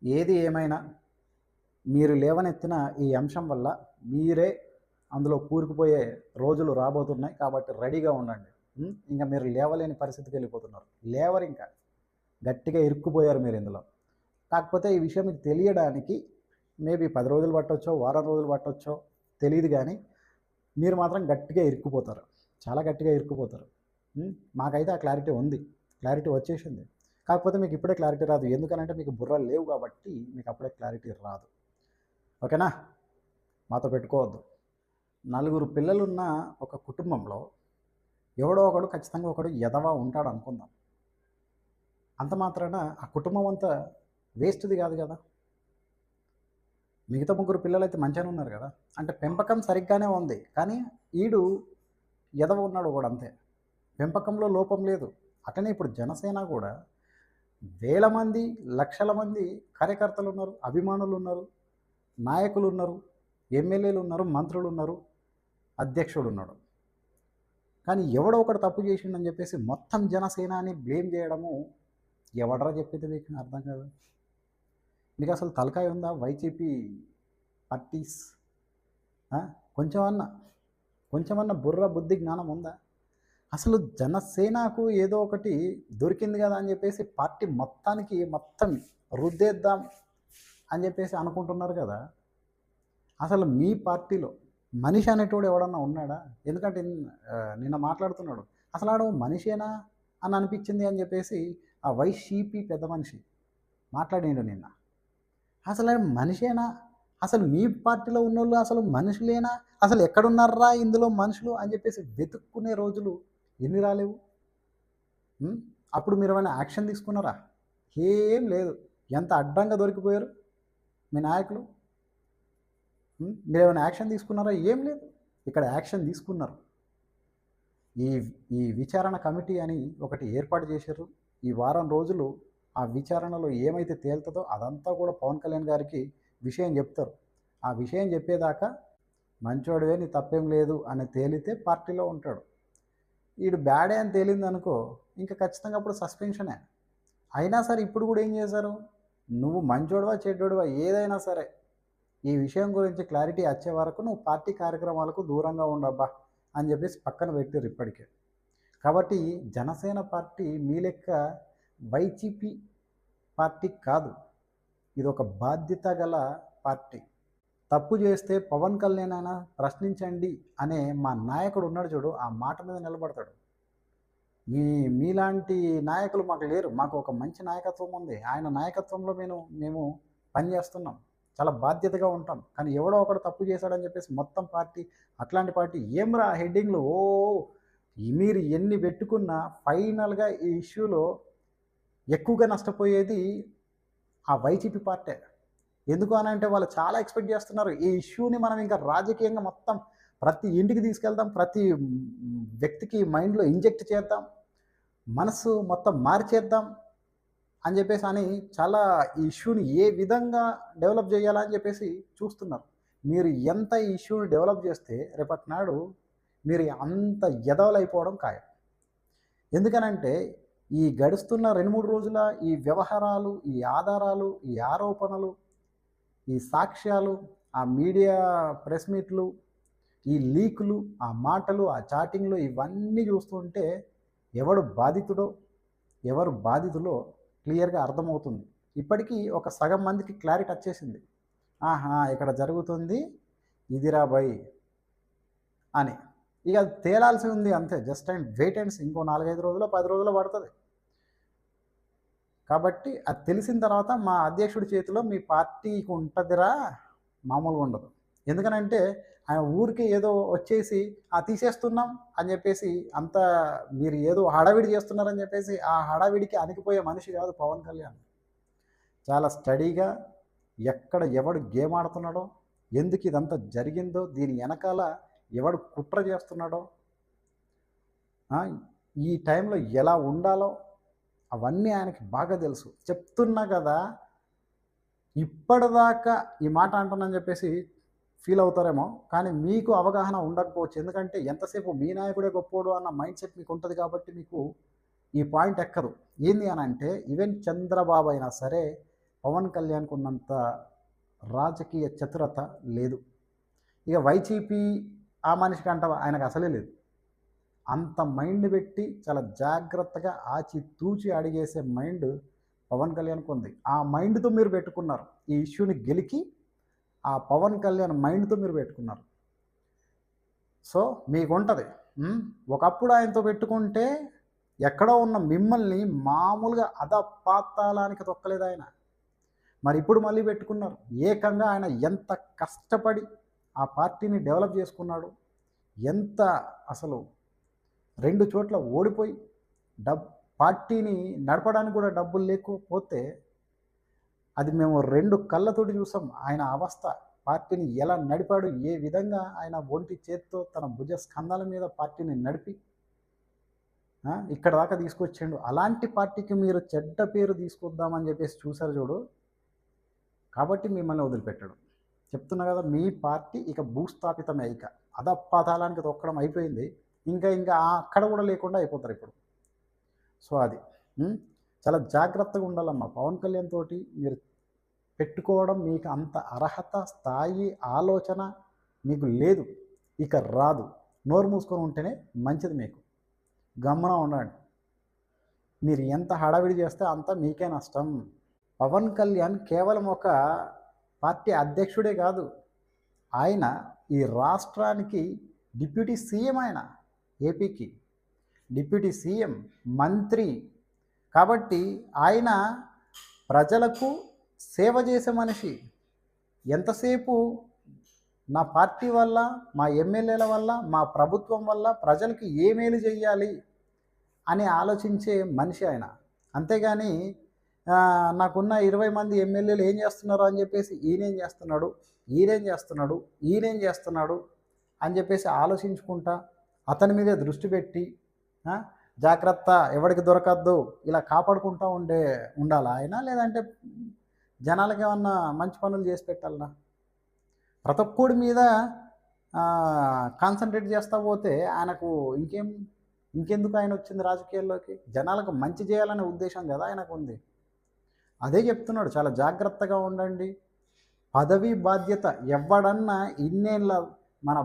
ఏది ఏమైనా మీరు లేవనెత్తిన ఈ అంశం వల్ల మీరే అందులో కూరుకుపోయే రోజులు రాబోతున్నాయి. కాబట్టి రెడీగా ఉండండి. ఇంక మీరు లేవలేని పరిస్థితికి వెళ్ళిపోతున్నారు. లేవరింక. గట్టిగా ఇరుక్కుపోయారు మీరు ఇందులో. కాకపోతే ఈ విషయం మీకు తెలియడానికి మేబీ 10 రోజులు పట్టొచ్చో, వారం రోజులు పట్టొచ్చో తెలీదు గానీ, మీరు మాత్రం గట్టిగా ఇరుక్కుపోతారు. చాలా గట్టిగా ఇరుక్కుపోతారు. మాకైతే ఆ క్లారిటీ ఉంది. క్లారిటీ వచ్చేసింది. కాకపోతే మీకు ఇప్పుడే క్లారిటీ రాదు. ఎందుకనంటే మీకు బుర్రలు లేవు కాబట్టి మీకు అప్పుడే క్లారిటీ రాదు. ఓకేనా? మాతో పెట్టుకోవద్దు. నలుగురు పిల్లలున్న ఒక కుటుంబంలో ఎవడో ఒకడు ఖచ్చితంగా ఒకడు ఎదవ ఉంటాడు అనుకుందాం. అంత మాత్రాన ఆ కుటుంబం అంతా వేస్ట్‌ది కాదు కదా! మిగతా ముగ్గురు పిల్లలైతే మంచిగానే ఉన్నారు కదా! అంటే పెంపకం సరిగ్గానే ఉంది. కానీ ఈడు ఎదవ ఉన్నాడు ఒకడు అంతే. పెంపకంలో లోపం లేదు. అట్లనే ఇప్పుడు జనసేన కూడా వేల మంది, లక్షల మంది కార్యకర్తలున్నారు, అభిమానులున్నారు, నాయకులున్నారు, ఎమ్మెల్యేలున్నారు, మంత్రులున్నారు, అధ్యక్షుడున్నాడు. కానీ ఎవడో ఒకడు తప్పు చేసిండని చెప్పేసి మొత్తం జనసేనాని బ్లేమ్ చేయడము ఎవడరా చెప్పేది మీకు అర్థం కాదు. మీకు అసలు తలకాయ ఉందా? వైసీపీ పార్టీస్ కొంచెమన్నా బుర్ర బుద్ధి జ్ఞానం ఉందా? అసలు జనసేనకు ఏదో ఒకటి దొరికింది కదా అని చెప్పేసి పార్టీ మొత్తం రుద్దేద్దాం అని చెప్పేసి అనుకుంటున్నారు కదా. అసలు మీ పార్టీలో మనిషి అనేటోడు ఎవడన్నా ఉన్నాడా? ఎందుకంటే నిన్న మాట్లాడుతున్నాడు. అసలు ఆడు మనిషేనా అని అనిపించింది అని చెప్పేసి ఆ వైసీపీ పెద్ద మనిషి మాట్లాడిండు నిన్న. అసలు మనిషేనా? అసలు మీ పార్టీలో ఉన్నోళ్ళు అసలు మనుషులేనా? అసలు ఎక్కడున్నారా ఇందులో మనుషులు అని చెప్పేసి వెతుక్కునే రోజులు ఎన్ని రాలేవు? అప్పుడు మీరు ఏమైనా యాక్షన్ తీసుకున్నారా? ఏం లేదు. ఎంత అడ్డంగా దొరికిపోయారు మీ నాయకులు. మీరు ఏమైనా యాక్షన్ తీసుకున్నారా? ఏం లేదు. ఇక్కడ యాక్షన్ తీసుకున్నారు. ఈ ఈ విచారణ కమిటీ అని ఒకటి ఏర్పాటు చేశారు. ఈ వారం రోజులు ఆ విచారణలో ఏమైతే తేలుతుందో అదంతా కూడా పవన్ కళ్యాణ్ గారికి విషయం చెప్తారు. ఆ విషయం చెప్పేదాకా మంచోడివే, నీ తప్పేం లేదు అని తేలితే పార్టీలో ఉంటాడు. వీడు బ్యాడే అని తేలింది అనుకో, ఇంకా ఖచ్చితంగా అప్పుడు సస్పెన్షనే. అయినా సరే ఇప్పుడు కూడా ఏం చేశారు? నువ్వు మంచోడివా చెడ్డోడివా ఏదైనా సరే ఈ విషయం గురించి క్లారిటీ వచ్చే వరకు నువ్వు పార్టీ కార్యక్రమాలకు దూరంగా ఉండబ్బా అని చెప్పేసి పక్కన పెట్టారు ఇప్పటికే. కాబట్టి జనసేన పార్టీ మీ లెక్క వైసీపీ పార్టీ కాదు. ఇది ఒక బాధ్యత గల పార్టీ. తప్పు చేస్తే పవన్ కళ్యాణ్ అయినా ప్రశ్నించండి అనే మా నాయకుడు ఉన్నాడు చూడు, ఆ మాట మీద నిలబడతాడు. మీలాంటి నాయకులు మాకు లేరు. మాకు ఒక మంచి నాయకత్వం ఉంది. ఆయన నాయకత్వంలో మేము పనిచేస్తున్నాం. చాలా బాధ్యతగా ఉంటాం. కానీ ఎవడో ఒకడు తప్పు చేశాడని చెప్పేసి మొత్తం పార్టీ అట్లాంటి పార్టీ ఏమ్రా హెడ్డింగ్లు మీరు ఎన్ని పెట్టుకున్నా ఫైనల్గా ఈ ఇష్యూలో ఎక్కువగా నష్టపోయేది ఆ వైసీపీ పార్టీ. ఎందుకు అని అంటే వాళ్ళు చాలా ఎక్స్పెక్ట్ చేస్తున్నారు. ఈ ఇష్యూని మనం ఇంకా రాజకీయంగా మొత్తం ప్రతి ఇంటికి తీసుకెళ్దాం, ప్రతి వ్యక్తికి మైండ్లో ఇంజెక్ట్ చేద్దాం, మనసు మొత్తం మార్చేద్దాం అని చెప్పేసి అని చాలా ఈ ఇష్యూని ఏ విధంగా డెవలప్ చేయాలని చెప్పేసి చూస్తున్నారు. మీరు ఎంత ఈ ఇష్యూని డెవలప్ చేస్తే రేపటి నాడు మీరు అంత ఎదవలైపోవడం ఖాయం. ఎందుకనంటే ఈ గడుస్తున్న 2-3 రోజుల ఈ వ్యవహారాలు, ఈ ఆధారాలు, ఈ ఆరోపణలు, ఈ సాక్ష్యాలు, ఆ మీడియా ప్రెస్ మీట్లు, ఈ లీకులు, ఆ మాటలు, ఆ చాటింగ్లు ఇవన్నీ చూస్తుంటే ఎవడు బాధితుడో ఎవరు బాధితులో క్లియర్గా అర్థమవుతుంది. ఇప్పటికీ ఒక సగం మందికి క్లారిటీ వచ్చేసింది. ఆహా, ఇక్కడ జరుగుతుంది ఇదిరా బై అని. ఇక అది తేలాల్సి ఉంది అంతే. Just and wait and see. ఇంకో 4-5 రోజులు 10 రోజులు పడుతుంది. కాబట్టి అది తెలిసిన తర్వాత మా అధ్యక్షుడి చేతిలో మీ పార్టీకి ఉంటుందిరా, మామూలుగా ఉండదు. ఎందుకనంటే ఆయన ఊరికి ఏదో వచ్చేసి తీసేస్తున్నాం అని చెప్పేసి అంత మీరు ఏదో హడావిడి చేస్తున్నారని చెప్పేసి ఆ హడావిడికి అణిగిపోయే మనిషి కాదు పవన్ కళ్యాణ్. చాలా స్టడీగా ఎక్కడ ఎవడు గేమ్ ఆడుతున్నాడో, ఎందుకు ఇదంతా జరిగిందో, దీని వెనకాల ఎవడు కుట్ర చేస్తున్నాడో, ఈ టైంలో ఎలా ఉండాలో అవన్నీ ఆయనకి బాగా తెలుసు. చెప్తున్నా కదా, ఇప్పటిదాకా ఈ మాట అంటున్నానని చెప్పేసి ఫీల్ అవుతారేమో, కానీ మీకు అవగాహన ఉండకపోవచ్చు. ఎందుకంటే ఎంతసేపు మీ నాయకుడే గొప్పోడు అన్న మైండ్ సెట్ మీకు ఉంటుంది కాబట్టి మీకు ఈ పాయింట్ ఎక్కదు. ఏంది అని అంటే ఈవెన్ చంద్రబాబు అయినా సరే పవన్ కళ్యాణ్‌కు ఉన్నంత రాజకీయ చతురత లేదు. ఇక వైసీపీ ఆ మనిషికి అంటావా? ఆయనకు అసలే లేదు. అంత మైండ్ పెట్టి చాలా జాగ్రత్తగా ఆచితూచి అడిగేసే మైండ్ పవన్ కళ్యాణ్‌కి ఉంది. ఆ మైండ్‌తో మీరు పెట్టుకున్నారు. ఈ ఇష్యూని గెలికి ఆ పవన్ కళ్యాణ్ మైండ్‌తో మీరు పెట్టుకున్నారు. సో మీకుంటది. ఒకప్పుడు ఆయనతో పెట్టుకుంటే ఎక్కడో ఉన్న మిమ్మల్ని మామూలుగా అధపాతాళానికి తొక్కలేదాయన. మరి ఇప్పుడు మళ్ళీ పెట్టుకున్నారు. ఏకంగా ఆయన ఎంత కష్టపడి ఆ పార్టీని డెవలప్ చేసుకున్నాడు. ఎంత అసలు 2 చోట్ల ఓడిపోయి పార్టీని నడపడానికి కూడా డబ్బులు లేకపోతే అది మేము 2 కళ్ళతోటి చూసాం ఆయన అవస్థ. పార్టీని ఎలా నడిపాడు, ఏ విధంగా ఆయన ఒంటి చేత్తో తన భుజ స్కంధాల మీద పార్టీని నడిపి ఇక్కడ దాకా తీసుకొచ్చిండు. అలాంటి పార్టీకి మీరు చెడ్డ పేరు తీసుకొద్దామని చెప్పేసి చూసారు చూడు. కాబట్టి మిమ్మల్ని వదిలిపెట్టాడు. చెప్తున్నా కదా, మీ పార్టీ ఇక భూస్థాపితమే. ఇక అధపాతాళానికి తొక్కడం అయిపోయింది. ఇంకా అక్కడ కూడా లేకుండా అయిపోతారు ఇప్పుడు. సో అది చాలా జాగ్రత్తగా ఉండాలమ్మా. పవన్ కళ్యాణ్ తోటి మీరు పెట్టుకోవడం మీకు అంత అర్హత, స్థాయి, ఆలోచన మీకు లేదు, ఇక రాదు. నోరు మూసుకొని ఉంటేనే మంచిది. మీకు గమ్మున ఉండండి. మీరు ఎంత హడావిడి చేస్తే అంత మీకే నష్టం. పవన్ కళ్యాణ్ కేవలం ఒక పార్టీ అధ్యక్షుడే కాదు, ఆయన ఈ రాష్ట్రానికి డిప్యూటీ సీఎం. ఆయన ఏపీకి డిప్యూటీ సీఎం, మంత్రి. కాబట్టి ఆయన ప్రజలకు సేవ చేసే మనిషి. ఎంతసేపు నా పార్టీ వల్ల, మా ఎమ్మెల్యేల వల్ల, మా ప్రభుత్వం వల్ల ప్రజలకు ఏ మేలు చేయాలి అని ఆలోచించే మనిషి ఆయన. అంతేగాని నాకున్న 20 మంది ఎమ్మెల్యేలు ఏం చేస్తున్నారు అని చెప్పేసి ఈయనేం చేస్తున్నాడు, ఈయనేం చేస్తున్నాడు, ఈయనేం చేస్తున్నాడు అని చెప్పేసి ఆలోచించుకుంటా అతని మీదే దృష్టి పెట్టి జాగ్రత్త, ఎవరికి దొరకద్దు, ఇలా కాపాడుకుంటూ ఉండాలా ఆయన? లేదంటే జనాలకి ఏమన్నా మంచి పనులు చేసి పెట్టాలనా? ప్రతి ఒక్కడి మీద కాన్సన్ట్రేట్ చేస్తూ పోతే ఆయనకు ఇంకెందుకు ఆయన వచ్చింది రాజకీయాల్లోకి? జనాలకు మంచి చేయాలనే ఉద్దేశం కదా ఆయనకు ఉంది. అదే చెప్తున్నాడు, చాలా జాగ్రత్తగా ఉండండి. పదవి బాధ్యత ఎవడన్నా ఇన్నేళ్ళ మన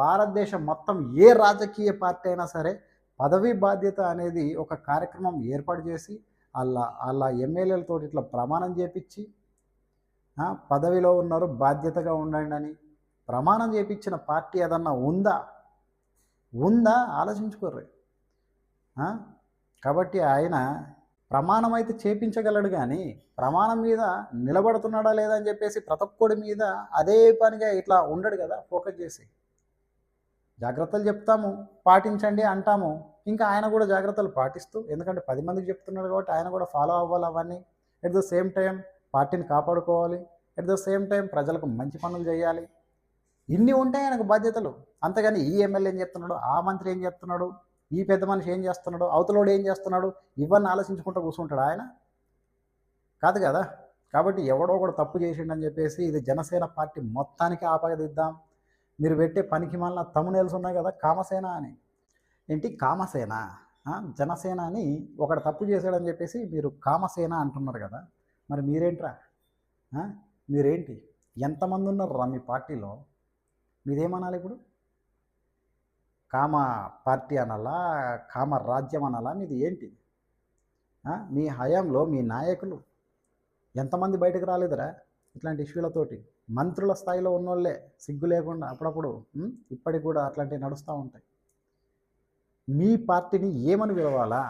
భారతదేశం మొత్తం ఏ రాజకీయ పార్టీ అయినా సరే పదవి బాధ్యత అనేది ఒక కార్యక్రమం ఏర్పాటు చేసి అలా ఎమ్మెల్యేలతో ఇట్లా ప్రమాణం చేపించి పదవిలో ఉన్నారు బాధ్యతగా ఉండండి అని ప్రమాణం చేపించిన పార్టీ ఏదన్నా ఉందా ఆలోచించుకోర్రు. కాబట్టి ఆయన ప్రమాణం అయితే చేపించగలడు, కానీ ప్రమాణం మీద నిలబడుతున్నాడా లేదా అని చెప్పేసి ప్రతి ఒక్కడి మీద అదే పనిగా ఇట్లా ఉండడు కదా ఫోకస్ చేసి. జాగ్రత్తలు చెప్తాము, పాటించండి అంటాము, ఇంకా ఆయన కూడా జాగ్రత్తలు పాటిస్తూ, ఎందుకంటే 10 మందికి చెప్తున్నాడు కాబట్టి ఆయన కూడా ఫాలో అవ్వాలి అవన్నీ. ఎట్ ద సేమ్ టైం పార్టీని కాపాడుకోవాలి, ఎట్ ద సేమ్ టైం ప్రజలకు మంచి పనులు చేయాలి. ఇన్ని ఉంటాయి ఆయనకు బాధ్యతలు. అంతేగాని ఈ ఎమ్మెల్యే ఏం చేస్తున్నాడు, ఆ మంత్రి ఏం చేస్తున్నాడు, ఈ పెద్ద మనిషి ఏం చేస్తున్నాడు, అవతలోడు ఏం చేస్తున్నాడు, ఇవన్నీ ఆలోచించుకుంటూ కూర్చుంటాడు ఆయన? కాదు కదా. కాబట్టి ఎవడో ఒకడు తప్పు చేసిండని చెప్పేసి ఇది జనసేన పార్టీ మొత్తానికి ఆపగదిద్దాం. మీరు పెట్టే పనికి మళ్ళీ తమ్మునేల్స్ ఉన్నాయి కదా, కామసేన అని. ఏంటి కామసేన? జనసేన అని ఒకడు తప్పు చేశాడని చెప్పేసి మీరు కామసేన అంటున్నారు కదా. మరి మీరేంట్రా? మీరేంటి? ఎంతమంది ఉన్నారు మీ పార్టీలో? మీదేమనాలి ఇప్పుడు? కామ పార్టీ అనాలా, కామ రాజ్యం అనాలా? మీది ఏంటి? మీ హయాంలో మీ నాయకులు ఎంతమంది బయటకు రాలేదురా ఇట్లాంటి ఇష్యూలతోటి? మంత్రుల స్థాయిలో ఉన్నోళ్ళే సిగ్గు లేకుండా అప్పుడప్పుడు ఇప్పటికి కూడా అట్లాంటివి నడుస్తూ ఉంటాయి. మీ పార్టీని ఏమని పిలవాలా?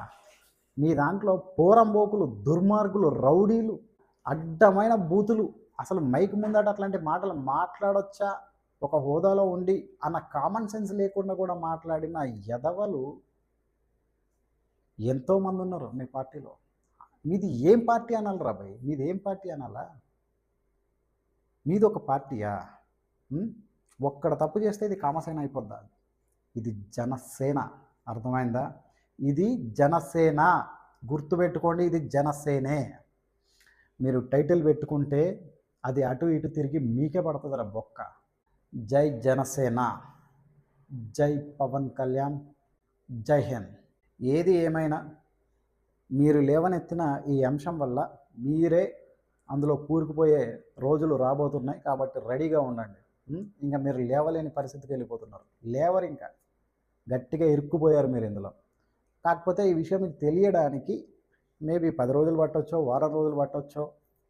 మీ దాంట్లో పోరంబోకులు, దుర్మార్గులు, రౌడీలు, అడ్డమైన బూతులు, అసలు మైక్ ముందట అట్లాంటి మాటలు మాట్లాడొచ్చా ఒక హోదాలో ఉండి అన్న కామన్ సెన్స్ లేకుండా కూడా మాట్లాడిన ఎదవలు ఎంతోమంది ఉన్నారు మీ పార్టీలో. మీది ఏం పార్టీ అనాలి రా భయ్? మీది ఏం పార్టీ అనాలా? మీది ఒక పార్టీయా? ఒక్కడ తప్పు చేస్తే ఇది కామసేన అయిపోద్దా? ఇది జనసేన, అర్థమైందా? ఇది జనసేన, గుర్తుపెట్టుకోండి, ఇది జనసేనే. మీరు టైటిల్ పెట్టుకుంటే అది అటు ఇటు తిరిగి మీకే పడుతుందిరా బొక్క. జై జనసేన, జై పవన్ కళ్యాణ్, జై హింద్. ఏది ఏమైనా మీరు లేవనెత్తిన ఈ అంశం వల్ల మీరే అందులో కూరుకుపోయే రోజులు రాబోతున్నాయి. కాబట్టి రెడీగా ఉండండి. ఇంకా మీరు లేవలేని పరిస్థితికి వెళ్ళిపోతున్నారు. లేవరు ఇంకా. గట్టిగా ఇరుక్కుపోయారు మీరు ఇందులో. కాకపోతే ఈ విషయం మీకు తెలియడానికి మేబీ 10 రోజులు పట్టొచ్చో, వారం రోజులు పట్టొచ్చో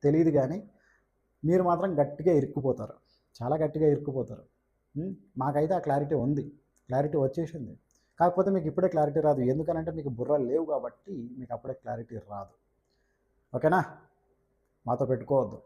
తెలీదు గానీ, మీరు మాత్రం గట్టిగా ఇరుక్కుపోతారు. చాలా గట్టిగా ఇరుక్కుపోతారు. మాకైతే ఆ క్లారిటీ ఉంది. క్లారిటీ వచ్చేసింది. కాకపోతే మీకు ఇప్పుడే క్లారిటీ రాదు. ఎందుకనంటే మీకు బుర్రలు లేవు కాబట్టి మీకు అప్పుడే క్లారిటీ రాదు. ఓకేనా? మాతో పెట్టుకోవద్దు.